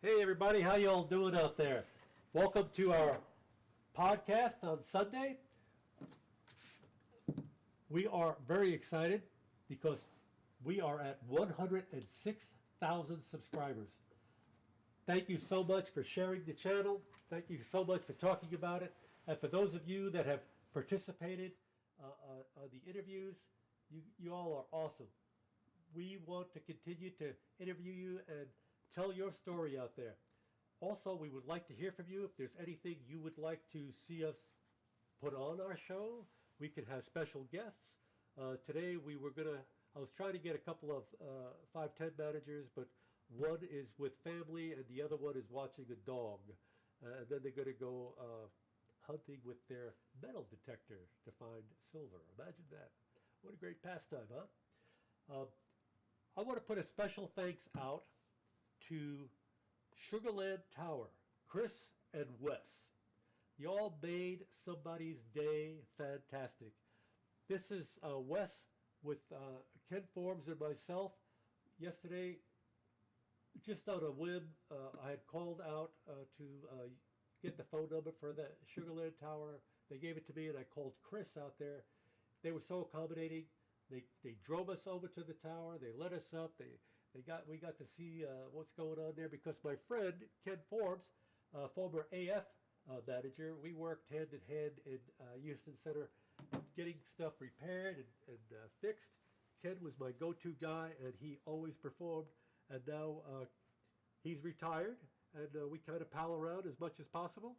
Hey everybody, how y'all doing out there? Welcome to our podcast on Sunday. We are very excited because we are at 106,000 subscribers. Thank you so much for sharing the channel. Thank you so much for talking about it. And for those of you that have participated on the interviews, you all are awesome. We want to continue to interview you and tell your story out there. Also, we would like to hear from you if there's anything you would like to see us put on our show. We could have special guests. Today I was trying to get a couple of 510 managers, but one is with family and the other one is watching a dog. And then they're going to go hunting with their metal detector to find silver. Imagine that. What a great pastime, huh? Uh, I want to put a special thanks out to Sugarland Tower, Chris and Wes. Y'all made somebody's day fantastic. This is Wes with Ken Forbes and myself. Yesterday, just on a whim, I had called out to get the phone number for the Sugarland Tower. They gave it to me, and I called Chris out there. They were so accommodating. They drove us over to the tower. They let us up. We got to see what's going on there because my friend Ken Forbes, former AF manager, we worked hand in hand in Houston Center, getting stuff repaired and fixed. Ken was my go-to guy, and he always performed. And now he's retired, and we kind of pal around as much as possible.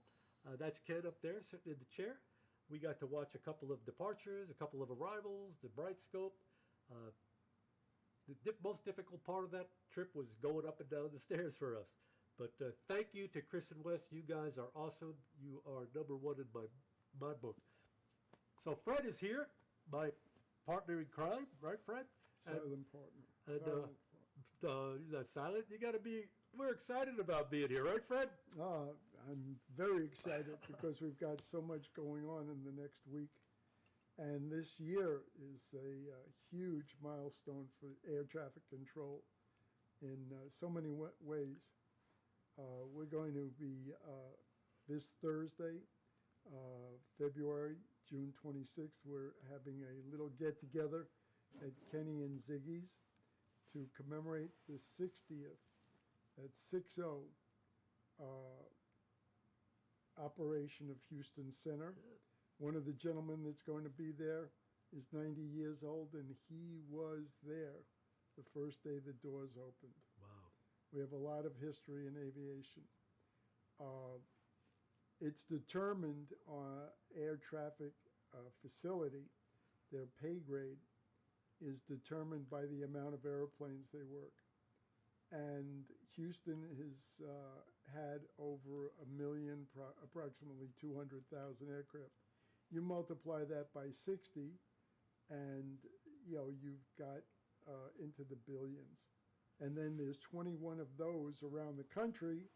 That's Ken up there sitting in the chair. We got to watch a couple of departures, a couple of arrivals, the bright scope. The most difficult part of that trip was going up and down the stairs for us. But thank you to Chris and Wes. You guys are awesome. You are number one in my book. So Fred is here, my partner in crime, right, Fred? Silent partner. He's not silent. We're excited about being here, right, Fred? I'm very excited because we've got so much going on in the next week. And this year is a huge milestone for air traffic control in so many ways. We're going to be this Thursday, June 26th, we're having a little get-together at Kenny and Ziggy's to commemorate the 60th, that's 60, operation of Houston Center. One of the gentlemen that's going to be there is 90 years old, and he was there the first day the doors opened. Wow. We have a lot of history in aviation. It's determined on air traffic facility, their pay grade is determined by the amount of airplanes they work. And Houston has had over a million, approximately 200,000 aircraft. You multiply that by 60, and you've got into the billions. And then there's 21 of those around the country.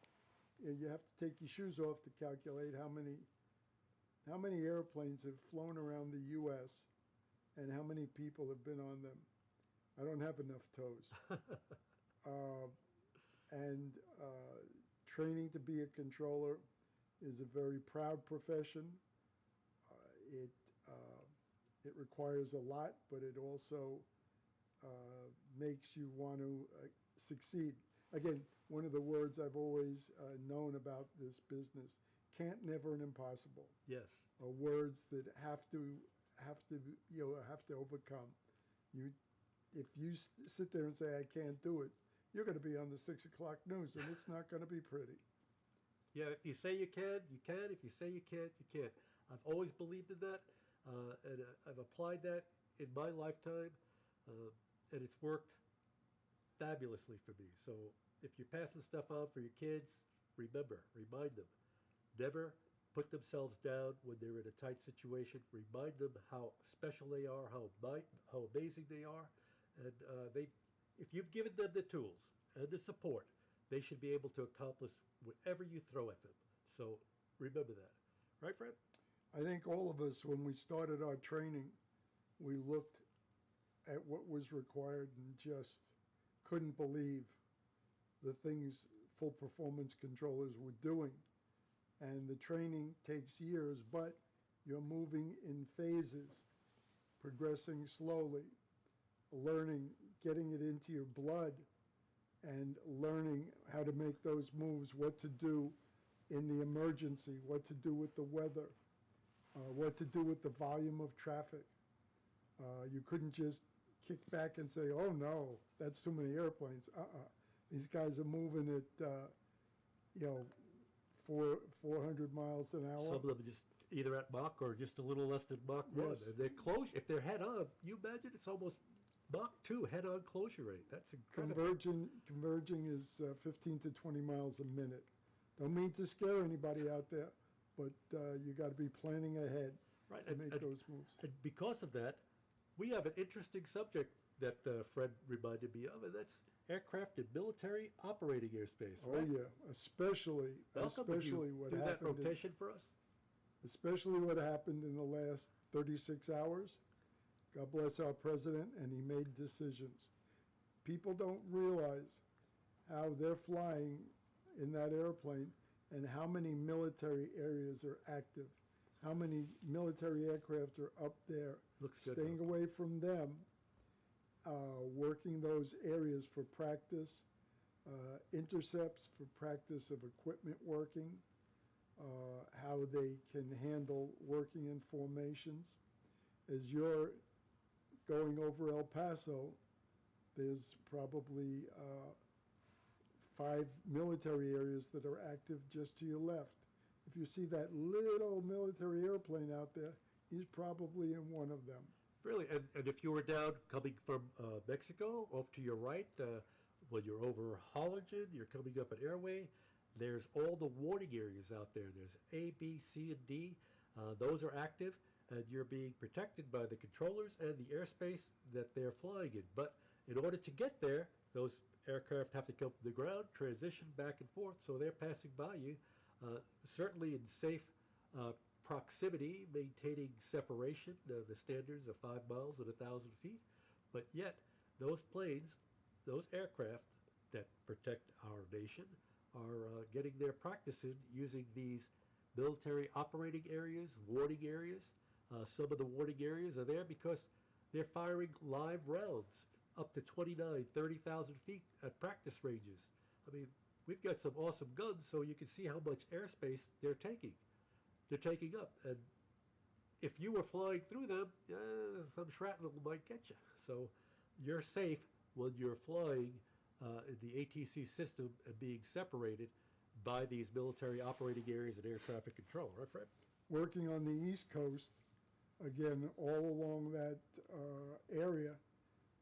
You have to take your shoes off to calculate how many airplanes have flown around the U.S. and how many people have been on them. I don't have enough toes. Training to be a controller is a very proud profession. It requires a lot, but it also makes you want to succeed. Again, one of the words I've always known about this business, can't, never, and impossible. Yes. Are words that have to overcome. If you sit there and say I can't do it, you're going to be on the 6 o'clock news, and it's not going to be pretty. Yeah, if you say you can, you can. If you say you can't, you can't. I've always believed in that, and I've applied that in my lifetime, and it's worked fabulously for me. So if you're passing stuff on for your kids, remind them. Never put themselves down when they're in a tight situation. Remind them how special they are, how amazing they are, and if you've given them the tools and the support, they should be able to accomplish whatever you throw at them. So remember that. Right, Fred? I think all of us, when we started our training, we looked at what was required and just couldn't believe the things full performance controllers were doing. And the training takes years, but you're moving in phases, progressing slowly, learning, getting it into your blood, and learning how to make those moves, what to do in the emergency, what to do with the weather, what to do with the volume of traffic. You couldn't just kick back and say, oh no, that's too many airplanes. These guys are moving at, 400 miles an hour. Some of them just either at Mach or just a little less than Mach 1. Yes. And they're close, if they're head on, you imagine it's almost Mach 2 head on closure rate. That's incredible. Converging is 15 to 20 miles a minute. Don't mean to scare anybody out there, but you got to be planning ahead Right, to make those moves. And because of that, we have an interesting subject that Fred reminded me of, and that's aircraft in military operating airspace. Oh Right? yeah, especially Malcolm, would you what do that happened. rotation for us? Especially what happened in the last 36 hours. God bless our president, and he made decisions. People don't realize how they're flying in that airplane and how many military areas are active, how many military aircraft are up there. Looks good, Staying Malcolm. away from them, working those areas for practice, intercepts for practice of equipment working, how they can handle working in formations. As you're going over El Paso, there's probably 5 military areas that are active just to your left. If you see that little military airplane out there, he's probably in one of them. Really, and if you were down coming from Mexico, off to your right, when you're over Harlingen, you're coming up an airway, there's all the warning areas out there. There's A, B, C, and D. Those are active, and you're being protected by the controllers and the airspace that they're flying in. But in order to get there, those aircraft have to come from the ground, transition back and forth, so they're passing by you, certainly in safe proximity, maintaining separation, the standards of 5 miles and 1,000 feet. But yet, those planes, those aircraft that protect our nation are getting their practice in using these military operating areas, warning areas. Some of the warning areas are there because they're firing live rounds up to 29, 30,000 feet at practice ranges. I mean, we've got some awesome guns, so you can see how much airspace they're taking. They're taking up, and if you were flying through them, some shrapnel might get you. So you're safe when you're flying in the ATC system and being separated by these military operating areas and air traffic control, right, Fred? Working on the East Coast, again, all along that area,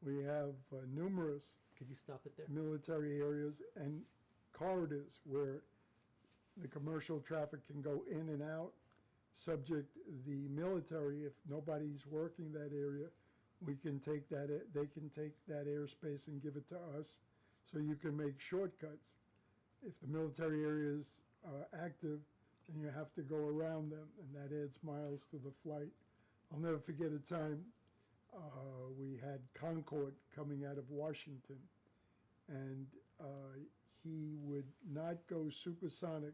we have numerous Can you stop it there? military areas and corridors where the commercial traffic can go in and out. Subject the military, if nobody's working that area, we can take that, they can take that airspace and give it to us, so you can make shortcuts. If the military area is active, then you have to go around them, and that adds miles to the flight. I'll never forget a time we had Concorde coming out of Washington, and he would not go supersonic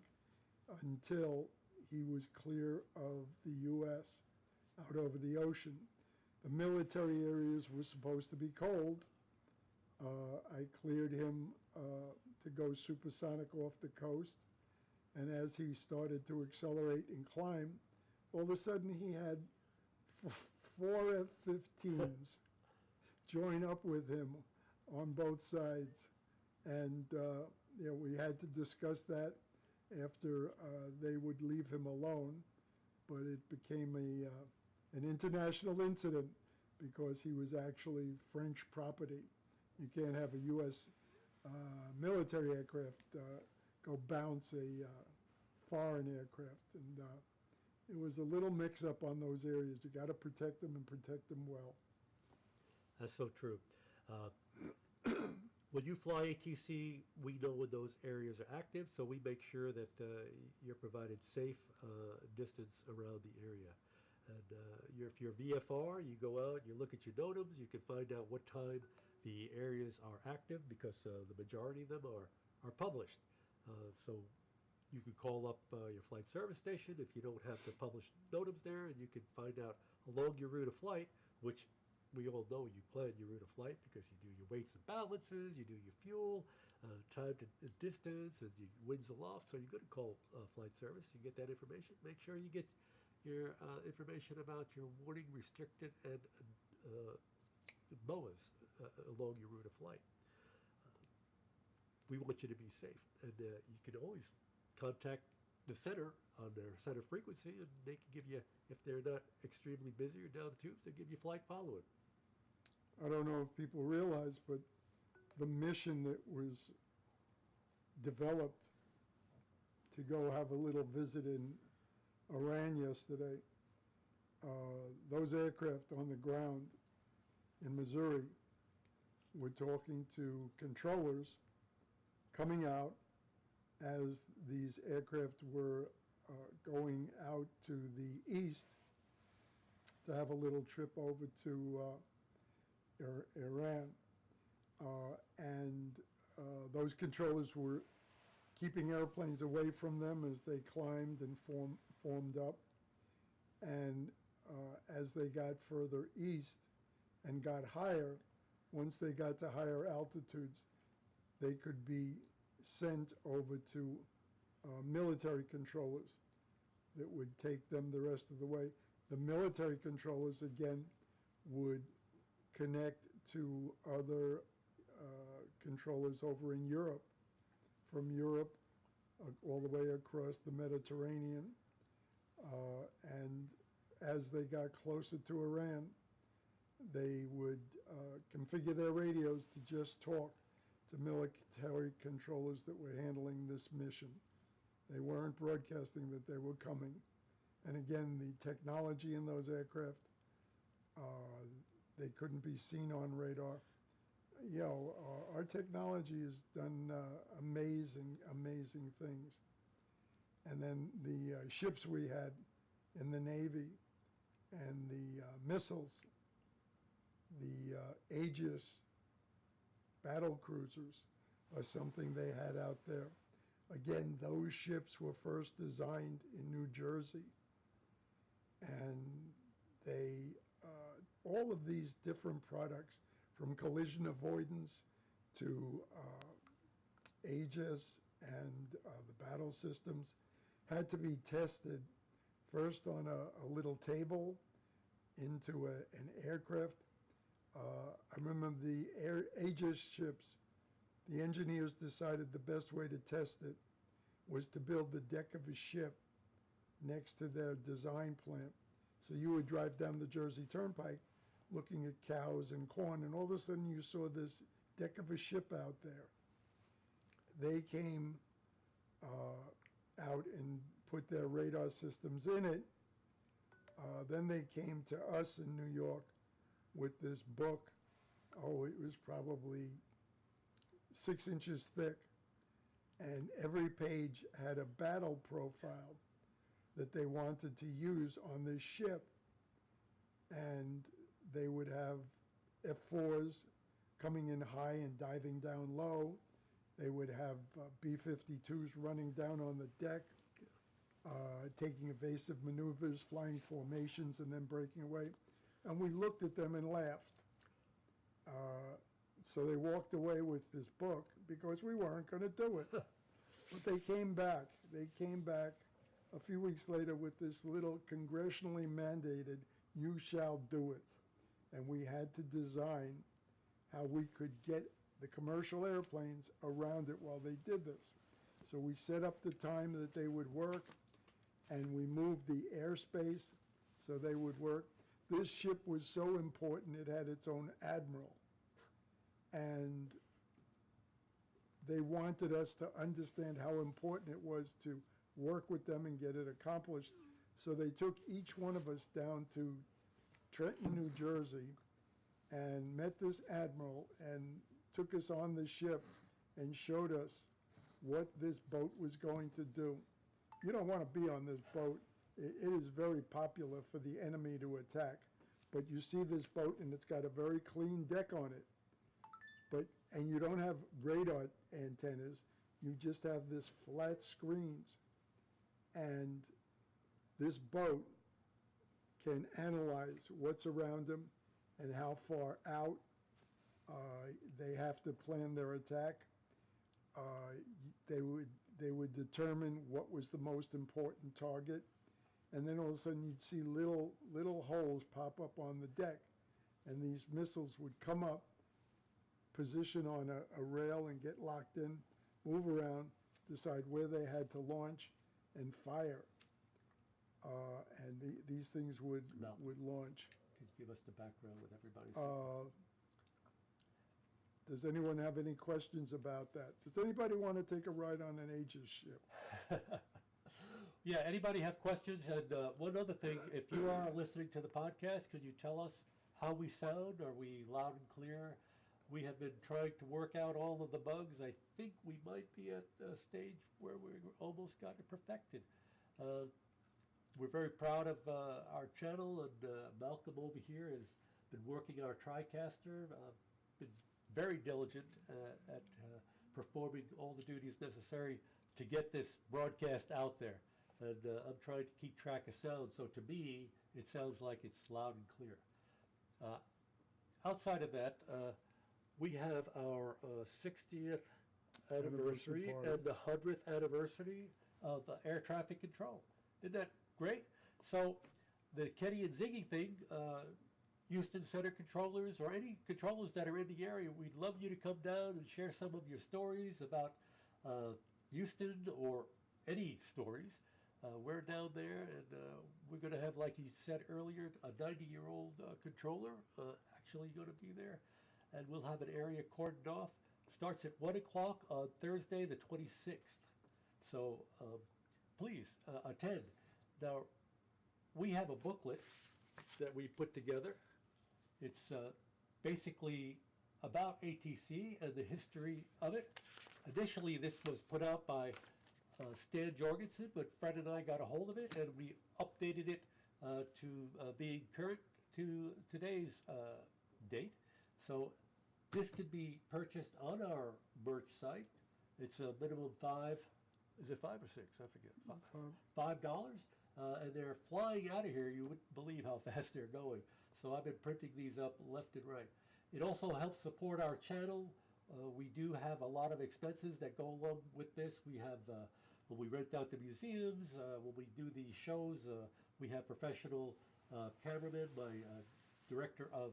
until he was clear of the U.S., out over the ocean. The military areas were supposed to be cold. I cleared him to go supersonic off the coast, and as he started to accelerate and climb, all of a sudden he had 4 F-15s join up with him on both sides. And we had to discuss that after they would leave him alone, but it became an international incident because he was actually French property. You can't have a U.S. Military aircraft go bounce a foreign aircraft, and it was a little mix-up on those areas. You got to protect them and protect them well. That's so true. When you fly ATC, we know when those areas are active, so we make sure that you're provided safe distance around the area. And if you're VFR, you go out, you look at your NOTAMs, you can find out what time the areas are active because the majority of them are published. So you could call up your flight service station if you don't have the published NOTAMs there, and you can find out along your route of flight, which we all know you plan your route of flight because you do your weights and balances, you do your fuel, time to distance, and your winds aloft. So you're going to call flight service. You get that information. Make sure you get your information about your warning restricted and MOAs along your route of flight. We want you to be safe, and you can always contact the center on their center frequency, and they can give you, if they're not extremely busy or down the tubes, they give you flight following. I don't know if people realize, but the mission that was developed to go have a little visit in Iran yesterday, those aircraft on the ground in Missouri were talking to controllers coming out as these aircraft were going out to the east to have a little trip over to Iran. And those controllers were keeping airplanes away from them as they climbed and formed up. And as they got further east and got higher, once they got to higher altitudes, they could be sent over to military controllers that would take them the rest of the way. The military controllers, again, would connect to other controllers over in Europe, from Europe all the way across the Mediterranean. And as they got closer to Iran, they would configure their radios to just talk to military controllers that were handling this mission. They weren't broadcasting that they were coming. And again, the technology in those aircraft, they couldn't be seen on radar. You know, our technology has done amazing, amazing things. And then the ships we had in the Navy and the missiles, the Aegis battle cruisers are something they had out there. Again, those ships were first designed in New Jersey. And they, all of these different products, from collision avoidance to Aegis and the battle systems, had to be tested first on a little table into an aircraft. I remember the Aegis ships, the engineers decided the best way to test it was to build the deck of a ship next to their design plant. So you would drive down the Jersey Turnpike looking at cows and corn, and all of a sudden you saw this deck of a ship out there. They came out and put their radar systems in it. Then they came to us in New York with this book. Oh, it was probably 6 inches thick. And every page had a battle profile that they wanted to use on this ship. And they would have F-4s coming in high and diving down low. They would have B-52s running down on the deck, taking evasive maneuvers, flying formations, and then breaking away. And we looked at them and laughed. So they walked away with this book because we weren't going to do it. But they came back. They came back a few weeks later with this little congressionally mandated, "You shall do it." And we had to design how we could get the commercial airplanes around it while they did this. So we set up the time that they would work, and we moved the airspace so they would work. This ship was so important, it had its own admiral. And they wanted us to understand how important it was to work with them and get it accomplished. So they took each one of us down to Trenton, New Jersey, and met this admiral and took us on the ship and showed us what this boat was going to do. You don't want to be on this boat. It is very popular for the enemy to attack. But you see this boat and it's got a very clean deck on it. And you don't have radar antennas. you just have this flat screens, and this boat can analyze what's around them and how far out they have to plan their attack. They would determine what was the most important target, and then all of a sudden you'd see little holes pop up on the deck, and these missiles would come up, position on a rail and get locked in, move around, decide where they had to launch, and fire. And these things would launch. Could you give us the background with everybody's? Does anyone have any questions about that? Does anybody want to take a ride on an Aegis ship? Yeah, anybody have questions? And one other thing, if you are listening to the podcast, could you tell us how we sound? Are we loud and clear? We have been trying to work out all of the bugs. I think we might be at a stage where we're almost got it perfected. We're very proud of our channel, and Malcolm over here has been working our TriCaster, been very diligent at performing all the duties necessary to get this broadcast out there. And I'm trying to keep track of sound, so to me, it sounds like it's loud and clear. Outside of that, we have our 60th anniversary party. and the 100th anniversary of air traffic control. Isn't that great? So the Kenny and Ziggy thing, Houston Center controllers or any controllers that are in the area, we'd love you to come down and share some of your stories about Houston or any stories. We're down there, and we're going to have, like he said earlier, a 90-year-old controller actually going to be there. And we'll have an area cordoned off. Starts at 1 o'clock on Thursday, the 26th. So please attend. Now, we have a booklet that we put together. It's basically about ATC and the history of it. Initially, this was put out by Stan Jorgensen, but Fred and I got a hold of it, and we updated it to being current to today's date. So this could be purchased on our merch site. It's a minimum is it $5 or $6? I forget. $5. And they're flying out of here. You wouldn't believe how fast they're going. So I've been printing these up left and right. It also helps support our channel. We do have a lot of expenses that go along with this. We have, when we rent out the museums, when we do the shows, we have professional cameramen. My director of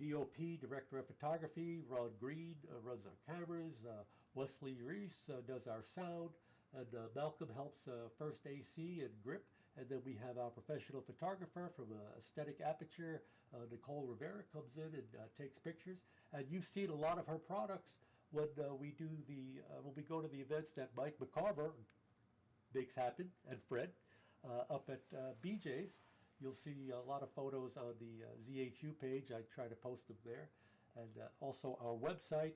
DOP, director of photography, Ron Green, runs our cameras. Wesley Reese does our sound. And Malcolm helps First AC and Grip. And then we have our professional photographer from Aesthetic Aperture, Nicole Rivera, comes in and takes pictures. And you've seen a lot of her products when we do when we go to the events that Mike McCarver makes happen, and Fred, up at BJ's. You'll see a lot of photos on the ZHU page. I try to post them there. And also our website.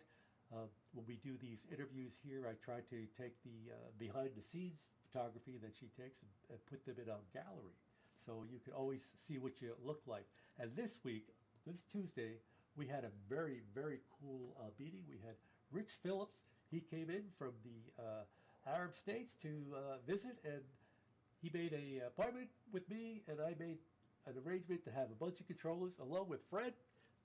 When we do these interviews here, I try to take the behind-the-scenes photography that she takes and put them in our gallery. So you can always see what you look like. And this week, this Tuesday, we had a very, very cool meeting. We had Rich Phillips. He came in from the Arab states to visit, and he made an appointment with me, and I made an arrangement to have a bunch of controllers, along with Fred,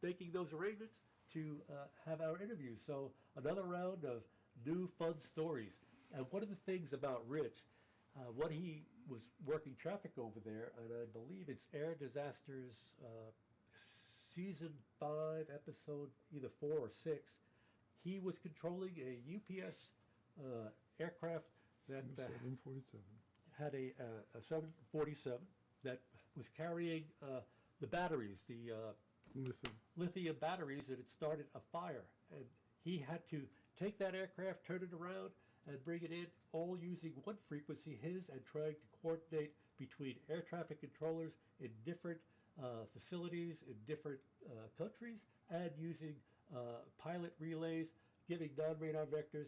making those arrangements to have our interviews. So another round of new fun stories. And one of the things about Rich, when he was working traffic over there, and I believe it's Air Disasters season 5, episode either 4 or 6, he was controlling a UPS aircraft that 747. had a 747 that was carrying the batteries, the lithium batteries, and it started a fire. And he had to take that aircraft, turn it around, and bring it in, all using one frequency, his, and trying to coordinate between air traffic controllers in different facilities in different countries, and using pilot relays, giving non-radar vectors.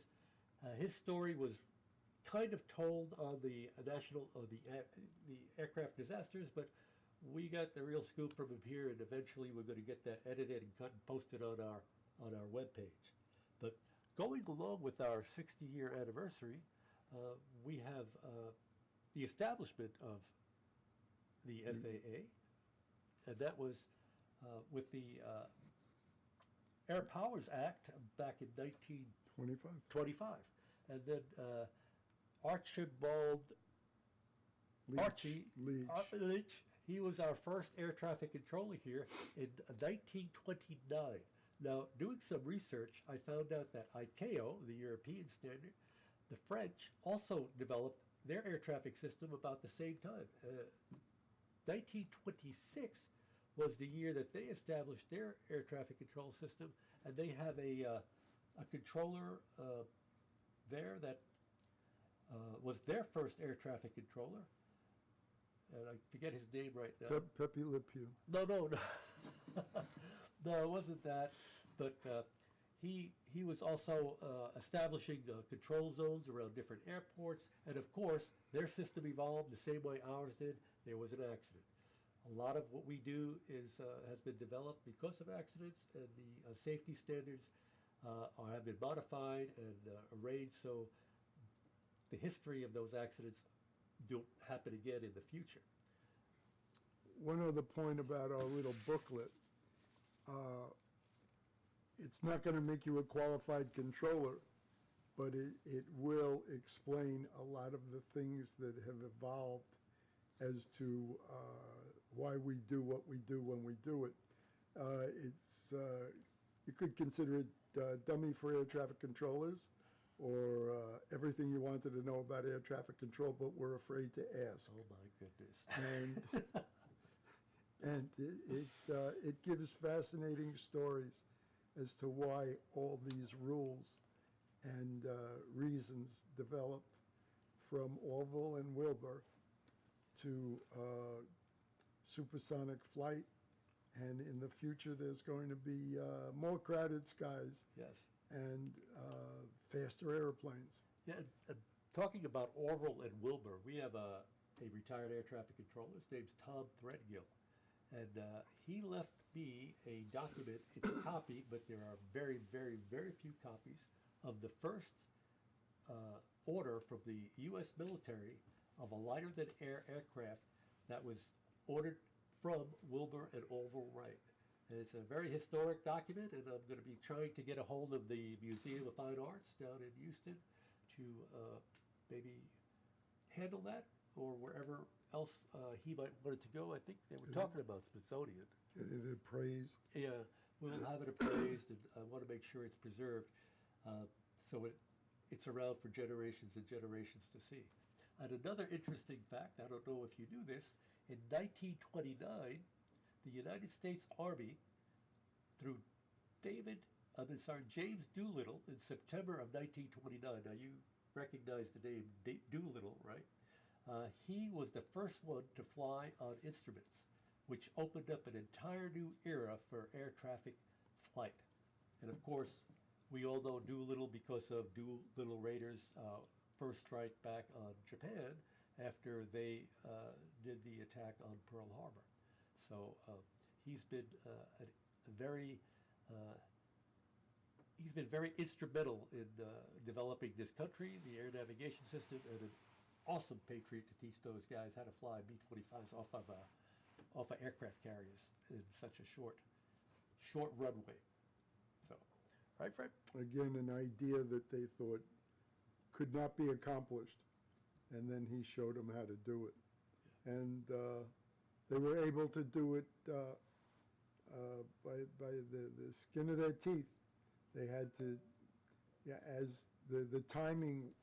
His story was kind of told on the the aircraft disasters, but we got the real scoop from him here, and eventually we're going to get that edited and cut and posted on our webpage. But going along with our 60-year anniversary, we have the establishment of the FAA, and that was with the Air Powers Act back in 1925. 25. And then Archibald Leach, he was our first air traffic controller here in 1929. Now, doing some research, I found out that ICAO, the European standard, the French also developed their air traffic system about the same time. 1926 was the year that they established their air traffic control system, and they have a controller there that was their first air traffic controller. And I forget his name right now. Pepe Le Pew. No. No, it wasn't that. But he was also establishing control zones around different airports. And of course, their system evolved the same way ours did. There was an accident. A lot of what we do has been developed because of accidents, and the safety standards have been modified and arranged so the history of those accidents don't happen again in the future. One other point about our little booklet. It's not going to make you a qualified controller, but it will explain a lot of the things that have evolved as to why we do what we do when we do it. You could consider it dummy for air traffic controllers, or everything you wanted to know about air traffic control, but we're afraid to ask. Oh my goodness. And it gives fascinating stories as to why all these rules and reasons developed from Orville and Wilbur to supersonic flight, and in the future there's going to be more crowded skies. Yes. And faster airplanes. Yeah, talking about Orville and Wilbur, we have a retired air traffic controller. His name's Tom Threadgill. And he left me a document. It's a copy, but there are very, very, very few copies of the first order from the U.S. military of a lighter-than-air aircraft that was ordered from Wilbur and Orville Wright. And it's a very historic document, and I'm going to be trying to get a hold of the Museum of Fine Arts down in Houston to maybe handle that, or wherever else he might want it to go. I think they were talking about Smithsonian. It appraised. Yeah, we'll have it appraised, and I want to make sure it's preserved so it's around for generations and generations to see. And another interesting fact, I don't know if you knew this, in 1929, the United States Army, through James Doolittle, in September of 1929. Now you recognize the name Doolittle, right? He was the first one to fly on instruments, which opened up an entire new era for air traffic flight. And of course, we all know Doolittle because of Doolittle Raiders' first strike back on Japan after they did the attack on Pearl Harbor. So he's been very instrumental in developing this country, the air navigation system, and an awesome patriot to teach those guys how to fly B-25s off of aircraft carriers in such a short runway. So, right, Fred? Again, an idea that they thought could not be accomplished, and then he showed them how to do it. And they were able to do it by the skin of their teeth. They had to, as the timing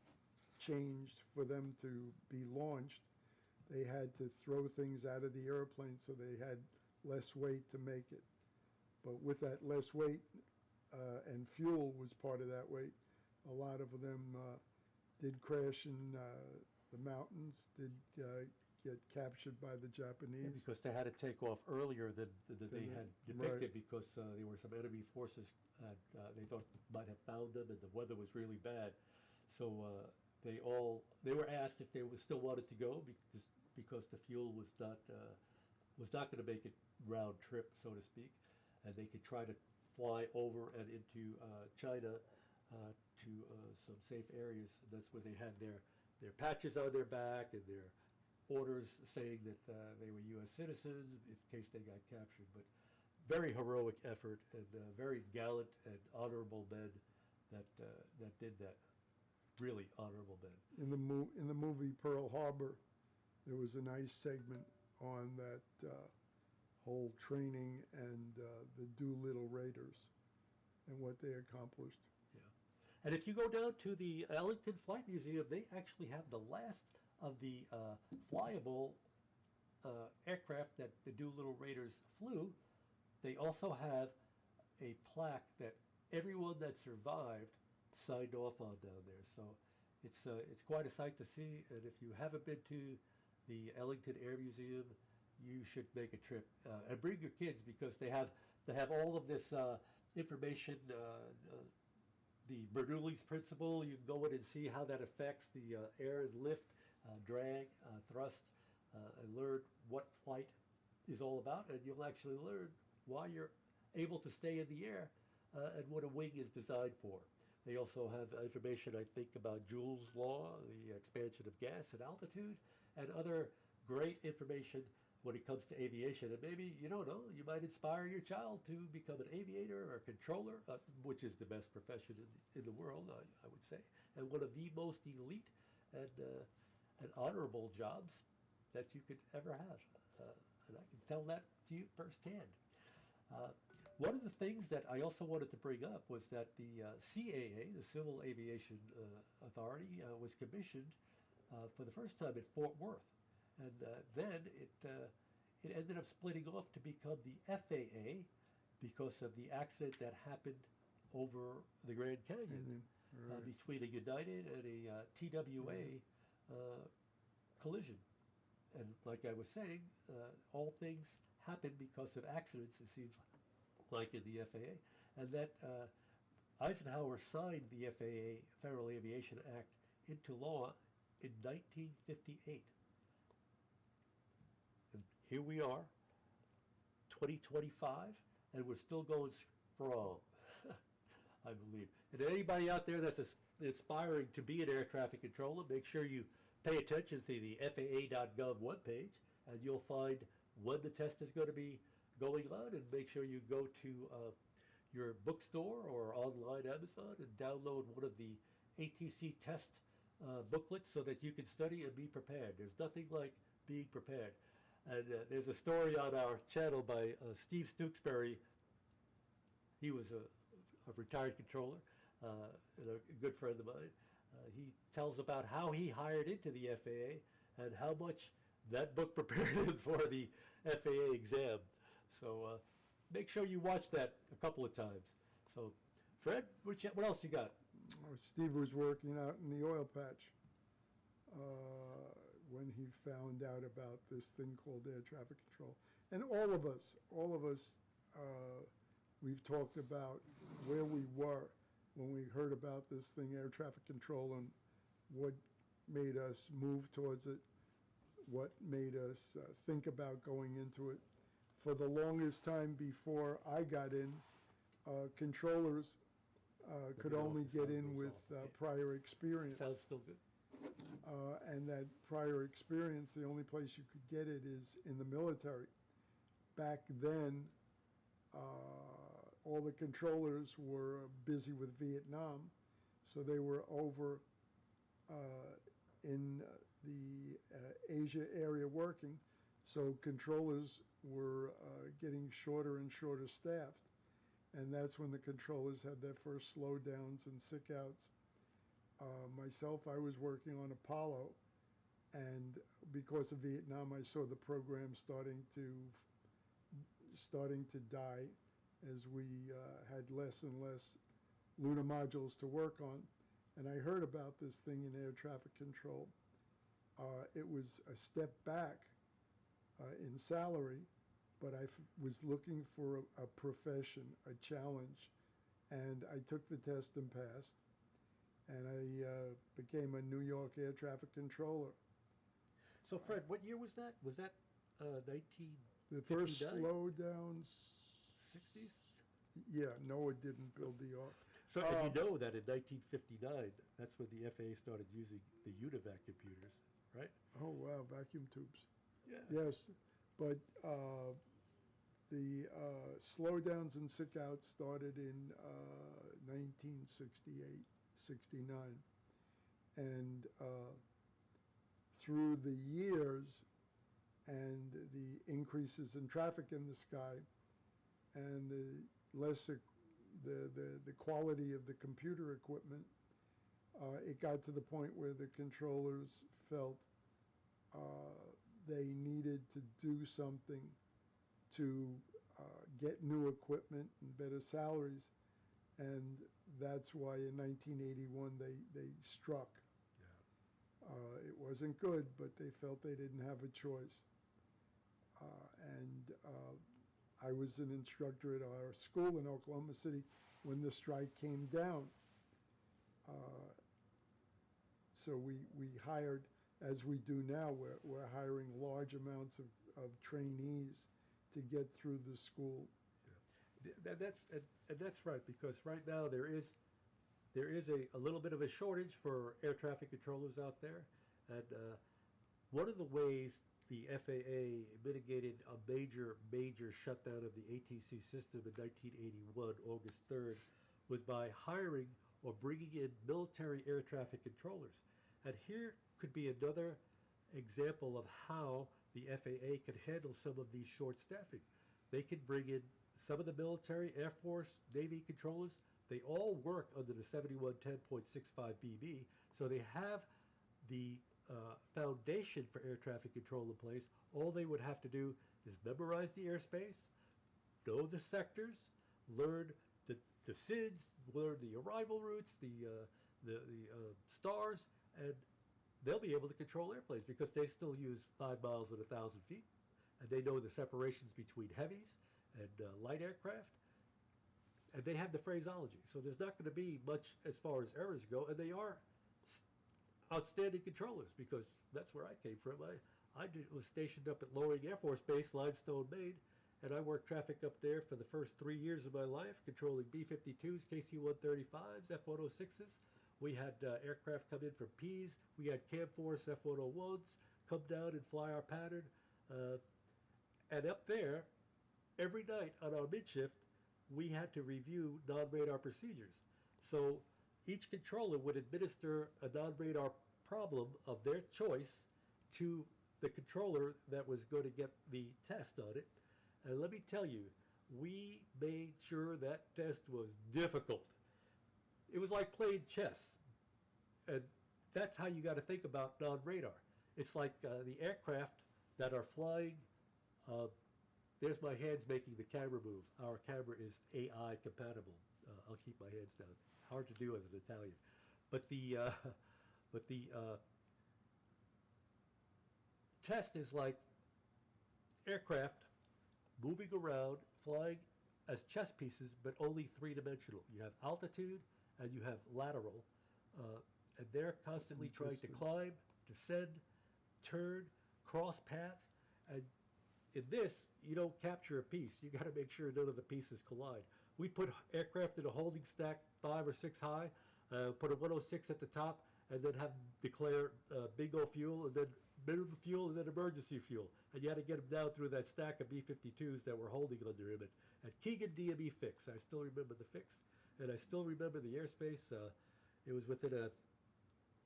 changed for them to be launched, they had to throw things out of the airplane so they had less weight to make it. But with that less weight, and fuel was part of that weight, a lot of them did crash in the mountains, did get captured by the Japanese. Because they had to take off earlier than they had depicted, right. because there were some enemy forces. They thought might have found them, and the weather was really bad. So they were asked if they still wanted to go, because the fuel was not going to make it round trip, so to speak, and they could try to fly over and into China to some safe areas. That's where they had their patches on their back and their orders saying that they were U.S. citizens in case they got captured. But very heroic effort and very gallant and honorable men that did that. Really honorable men. In the movie Pearl Harbor, there was a nice segment on that whole training and the Doolittle Raiders and what they accomplished. Yeah. And if you go down to the Ellington Flight Museum, they actually have the last of the flyable aircraft that the Doolittle Raiders flew. They also have a plaque that everyone that survived signed off on down there. So it's quite a sight to see. And if you haven't been to the Ellington Air Museum, you should make a trip and bring your kids because they have all of this information. The Bernoulli's principle. You can go in and see how that affects the air and lift, drag, thrust, and learn what flight is all about. And you'll actually learn why you're able to stay in the air and what a wing is designed for. They also have information, I think, about Joule's law, the expansion of gas at altitude, and other great information when it comes to aviation. And maybe, you don't know, you might inspire your child to become an aviator or a controller, which is the best profession in the world, I would say, and one of the most elite and honorable jobs that you could ever have. And I can tell that to you firsthand. One of the things that I also wanted to bring up was that the CAA, the Civil Aviation Authority, was commissioned for the first time at Fort Worth. And then it ended up splitting off to become the FAA because of the accident that happened over the Grand Canyon Right. between a United and a TWA collision. And like I was saying, all things happen because of accidents, it seems like in the FAA. And that Eisenhower signed the FAA, Federal Aviation Act, into law in 1958. And here we are, 2025, and we're still going strong, I believe. And anybody out there that's aspiring to be an air traffic controller, make sure you pay attention to the FAA.gov webpage, and you'll find when the test is going to be going on, and make sure you go to your bookstore or online Amazon and download one of the ATC test booklets so that you can study and be prepared. There's nothing like being prepared. And there's a story on our channel by Steve Stooksbury. He was a retired controller and a good friend of mine. He tells about how he hired into the FAA and how much that book prepared him for the FAA exam. So make sure you watch that a couple of times. So, Fred, what else you got? Steve was working out in the oil patch when he found out about this thing called air traffic control. And all of us, we've talked about where we were when we heard about this thing, air traffic control, and what made us move towards it, what made us think about going into it. For the longest time before I got in, controllers could only get in with prior experience. Sounds still good. And that prior experience, the only place you could get it is in the military. Back then, all the controllers were busy with Vietnam, so they were over in the Asia area working. So controllers were getting shorter and shorter staffed. And that's when the controllers had their first slowdowns and sick outs. Myself, I was working on Apollo, and because of Vietnam, I saw the program starting to die as we had less and less lunar modules to work on. And I heard about this thing in air traffic control. It was a step back in salary, but I was looking for a profession, a challenge, and I took the test and passed. And I became a New York air traffic controller. So, Fred, what year was that? Was that 19? The first 59? slowdowns, 60s? yeah, NOAA didn't build the ark. So, and you know that in 1959, that's when the FAA started using the UNIVAC computers, right? Oh, wow, vacuum tubes. Yeah. Yes, but the slowdowns and sickouts started in 1968, 69. And through the years and the increases in traffic in the sky and the quality of the computer equipment, it got to the point where the controllers felt they needed to do something to get new equipment and better salaries, and that's why in 1981 they struck. It wasn't good, but they felt they didn't have a choice. And I was an instructor at our school in Oklahoma City when the strike came down. So we hired, as we do now, we're hiring large amounts of trainees to get through the school. Yeah. That's right, because right now there is a little bit of a shortage for air traffic controllers out there. And one of the ways the FAA mitigated a major shutdown of the ATC system in 1981, August 3rd, was by hiring or bringing in military air traffic controllers. And here could be another example of how the FAA could handle some of these short staffing. They could bring in some of the military, Air Force, Navy controllers. They all work under the 7110.65 BB, so they have the foundation for air traffic control in place. All they would have to do is memorize the airspace, know the sectors, learn the SIDS, learn the arrival routes, the stars, and they'll be able to control airplanes because they still use 5 miles at 1,000 feet, and they know the separations between heavies and light aircraft, and they have the phraseology. So there's not going to be much as far as errors go, and they are outstanding controllers because that's where I came from. I was stationed up at Loring Air Force Base, Limestone, Maine, and I worked traffic up there for the first 3 years of my life, controlling B-52s, KC-135s, F-106s. We had aircraft come in from Pease. We had Camforce F-101s come down and fly our pattern. And up there, every night on our mid-shift, we had to review non-radar procedures. So each controller would administer a non-radar problem of their choice to the controller that was going to get the test on it. And let me tell you, we made sure that test was difficult. It was like playing chess. And that's how you got to think about non-radar. It's like the aircraft that are flying. There's my hands making the camera move. Our camera is AI compatible. I'll keep my hands down. Hard to do as an Italian. But the test is like aircraft moving around, flying as chess pieces, but only three-dimensional. You have altitude and you have lateral, and they're constantly trying to climb, descend, turn, cross paths, and in this, you don't capture a piece. You got to make sure none of the pieces collide. We put aircraft in a holding stack 5 or 6 high, put a 106 at the top, and then have declare bingo fuel, and then minimum fuel, and then emergency fuel. And you had to get them down through that stack of B-52s that were holding under him at Keegan DME Fix. I still remember the fix, and I still remember the airspace. It was within a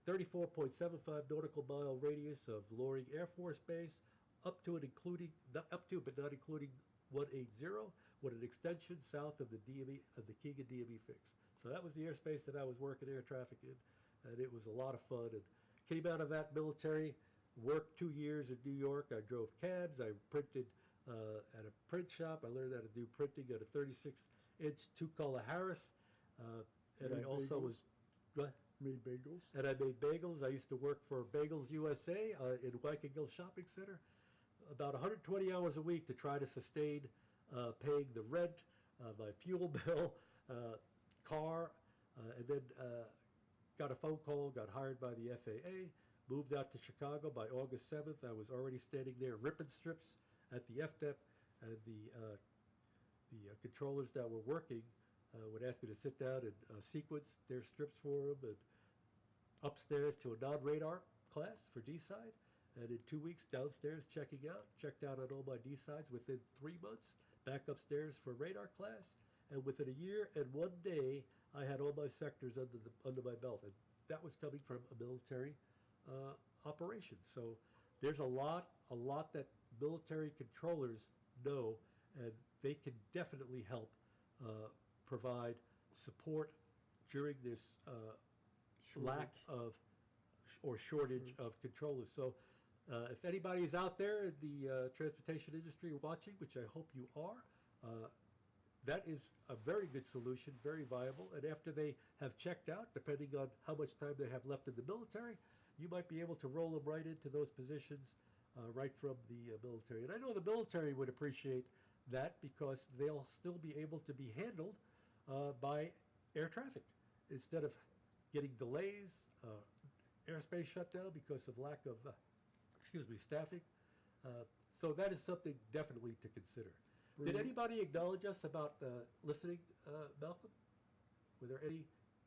34.75 nautical mile radius of Loring Air Force Base, up to and including, not up to, but not including 180, with an extension south of the DME, of the Keegan DME Fix. So that was the airspace that I was working air traffic in, and it was a lot of fun. And came out of that military, worked 2 years in New York. I drove cabs. I printed at a print shop. I learned how to do printing at a 36-inch two-color Harris. And I also was... Made bagels? And I made bagels. I used to work for Bagels USA in Waikiki Shopping Center. About 120 hours a week to try to sustain paying the rent, my fuel bill, car, and then got a phone call, got hired by the FAA, moved out to Chicago. By August 7th, I was already standing there ripping strips at the FDEP, and the controllers that were working would ask me to sit down and sequence their strips for them, and upstairs to a non-radar class for D-side, and in 2 weeks downstairs checked out on all my D-sides within 3 months, back upstairs for radar class, and within a year and 1 day, I had all my sectors under my belt, and that was coming from a military operation. So there's a lot that military controllers know, and they can definitely help provide support during this lack of or shortage of controllers. So if anybody is out there in the transportation industry watching, which I hope you are, that is a very good solution, very viable. And after they have checked out, depending on how much time they have left in the military, you might be able to roll them right into those positions right from the military. And I know the military would appreciate that, because they'll still be able to be handled by air traffic instead of getting delays, airspace shutdown because of lack of, staffing. So that is something definitely to consider. Did anybody acknowledge us about listening, Malcolm? Were there any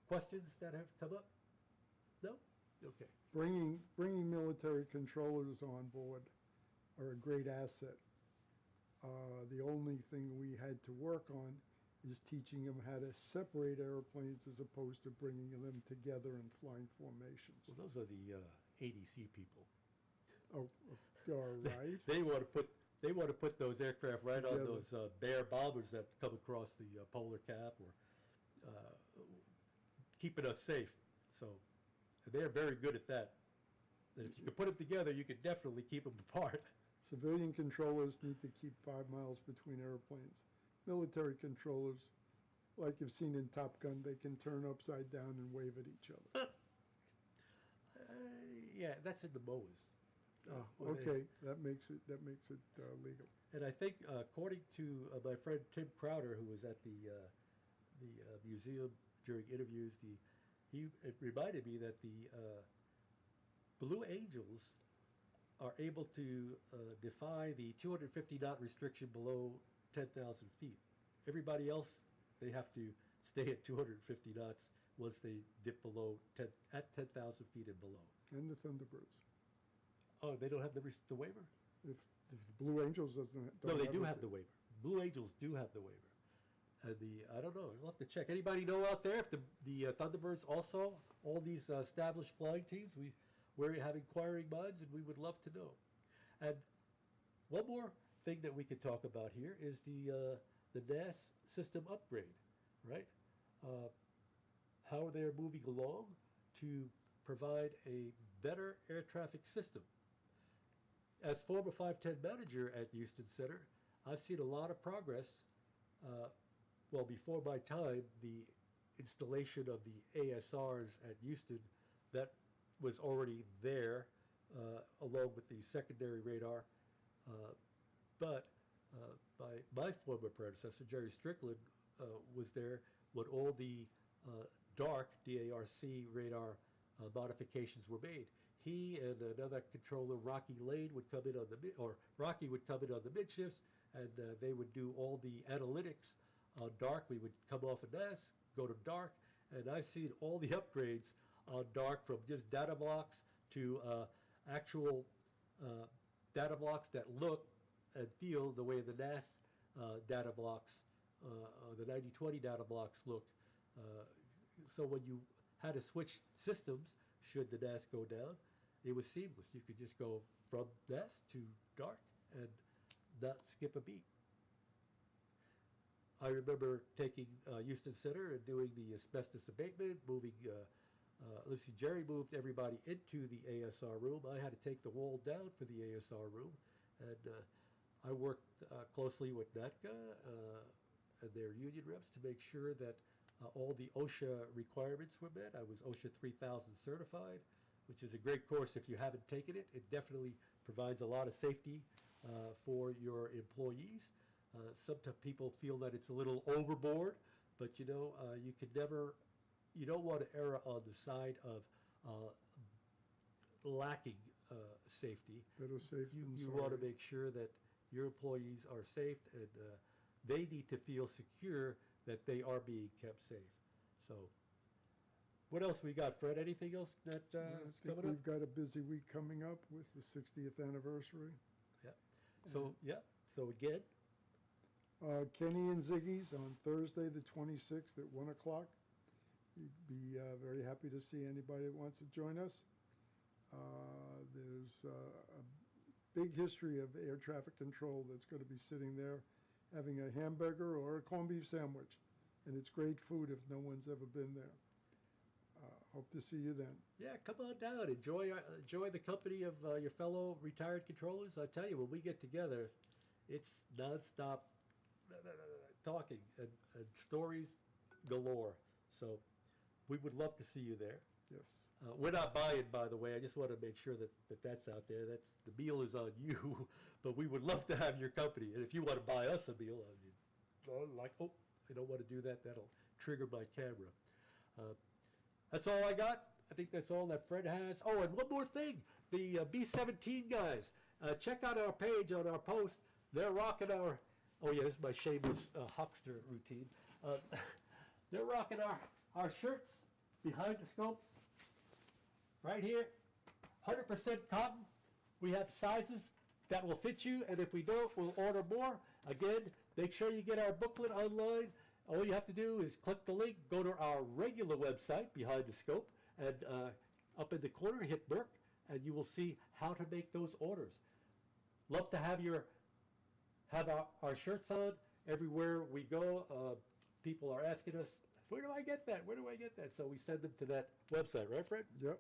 questions that have come up? No? Okay. Bringing military controllers on board are a great asset. The only thing we had to work on is teaching them how to separate airplanes as opposed to bringing them together in flying formations. Well, those are the ADC people. Oh, all right. They want to put those aircraft right on those Bear bombers that come across the polar cap, or keeping us safe. So they're very good at that. And if you can put them together, you can definitely keep them apart. Civilian controllers need to keep 5 miles between airplanes. Military controllers, like you've seen in Top Gun, they can turn upside down and wave at each other. Yeah, that's in the MOAs. Okay, that makes it legal. And I think, according to my friend Tim Crowder, who was at the museum during interviews, it reminded me that the Blue Angels are able to defy the 250 knot restriction below 10,000 feet. Everybody else, they have to stay at 250 knots once they dip below 10,000 feet and below. And the Thunderbirds. Oh, they don't have the waiver? If the Blue Angels don't No, they have do it, have the waiver. Blue Angels do have the waiver. And I don't know, I'll have to check. Anybody know out there if the Thunderbirds also, all these established flying teams, we have inquiring minds, and we would love to know. And one more thing that we could talk about here is the NAS system upgrade, right? How they're moving along to provide a better air traffic system. As former 510 manager at Houston Center, I've seen a lot of progress. Well, before my time, the installation of the ASRs at Houston, that was already there, along with the secondary radar. But my former predecessor, Jerry Strickland, was there when all the DARC, D-A-R-C radar modifications were made. He and another controller, Rocky Lane, would come in on Rocky would come in on the midshifts, and they would do all the analytics on DARC. We would come off of NAS, go to DARC, and I've seen all the upgrades on DARC, from just data blocks to actual data blocks that look and feel the way the NAS data blocks, the 9020 data blocks look. So when you had to switch systems, should the NAS go down, it was seamless. You could just go from NAS to DARC and not skip a beat. I remember taking Houston Center and doing the asbestos abatement, moving, Jerry moved everybody into the ASR room. I had to take the wall down for the ASR room, and I worked closely with NATCA and their union reps to make sure that all the OSHA requirements were met. I was OSHA 3000 certified, which is a great course if you haven't taken it. It definitely provides a lot of safety for your employees. Sometimes people feel that it's a little overboard, but you don't want to err on the side of lacking safety. Better safe than You sorry. want to make sure that your employees are safe, and they need to feel secure that they are being kept safe. So, what else we got, Fred? Anything else that I is think coming up? we've got a busy week coming up with the 60th anniversary. So, yeah. So again, Kenny and Ziggy's on Thursday, the 26th at 1 o'clock. We'd be very happy to see anybody that wants to join us. There's a big history of air traffic control that's going to be sitting there having a hamburger or a corned beef sandwich. And it's great food if no one's ever been there. Hope to see you then. yeah, come on down. Enjoy the company of your fellow retired controllers. I tell you, when we get together, it's nonstop talking and stories galore. So we would love to see you there. Yes. We're not buying, by the way. I just want to make sure that that's out there. The meal is on you, but we would love to have your company. And if you want to buy us a meal, I don't want to do that. That'll trigger my camera. That's all I got. I think that's all that Fred has. Oh, and one more thing. The B-17 guys, check out our page on our post. They're rocking our, oh yeah, this is my shameless huckster routine. They're rocking our shirts behind the scopes. Right here, 100% cotton. We have sizes that will fit you, and if we don't, we'll order more. Again, make sure you get our booklet online. All you have to do is click the link, go to our regular website, Behind the Scope, and up in the corner, hit book, and you will see how to make those orders. Love to have our shirts on everywhere we go. People are asking us, where do I get that? Where do I get that? So we send them to that website, right, Fred? Yep.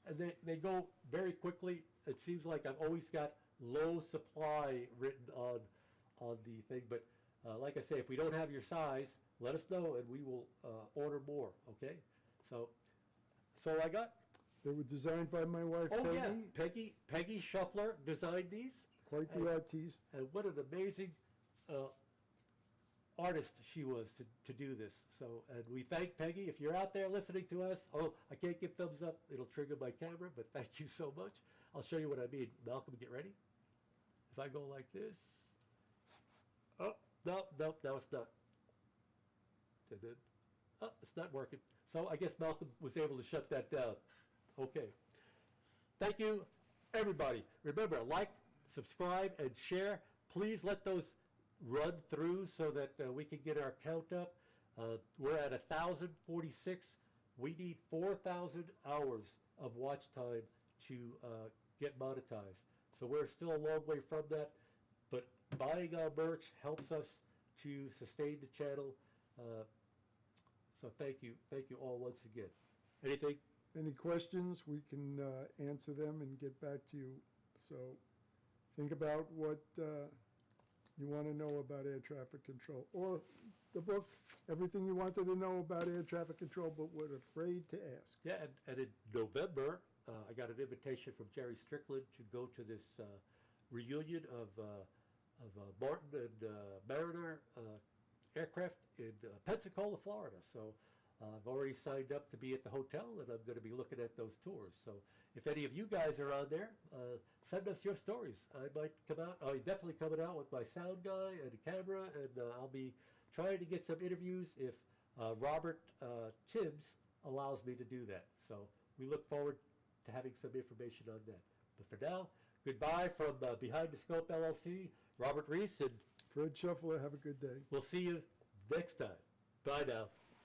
And they go very quickly. It seems like I've always got low supply written on the thing, but like I say, if we don't have your size, let us know and we will order more, okay? So that's all I got. They were designed by my wife, Oh Peggy. yeah, Peggy Shuffler designed these. Quite the artiste. And what an amazing artist she was to do this. So, and we thank Peggy. If you're out there listening to us, oh, I can't give thumbs up. It'll trigger my camera, but thank you so much. I'll show you what I mean. Malcolm, get ready. If I go like this. Oh, no, it's not. And then, oh, it's not working. So I guess Malcolm was able to shut that down. Okay. Thank you, everybody. Remember, like, subscribe, and share. Please let those run through so that we can get our count up. We're at 1,046. We need 4,000 hours of watch time to get monetized. So we're still a long way from that, but buying our merch helps us to sustain the channel. So thank you all once again. Anything? Any questions, we can answer them and get back to you. So think about what you want to know about air traffic control. Or the book, Everything You Wanted to Know About Air Traffic Control But Were Afraid to Ask. Yeah, and in November, I got an invitation from Jerry Strickland to go to this reunion of Martin and Mariner aircraft in Pensacola, Florida. So I've already signed up to be at the hotel, and I'm going to be looking at those tours. So if any of you guys are on there, send us your stories. I might come out. I'm definitely coming out with my sound guy and a camera, and I'll be trying to get some interviews if Robert Tibbs allows me to do that. So we look forward to having some information on that. But for now, goodbye from Behind the Scope LLC, Robert Reese, and Fred Shuffler, have a good day. we'll see you next time. Bye now.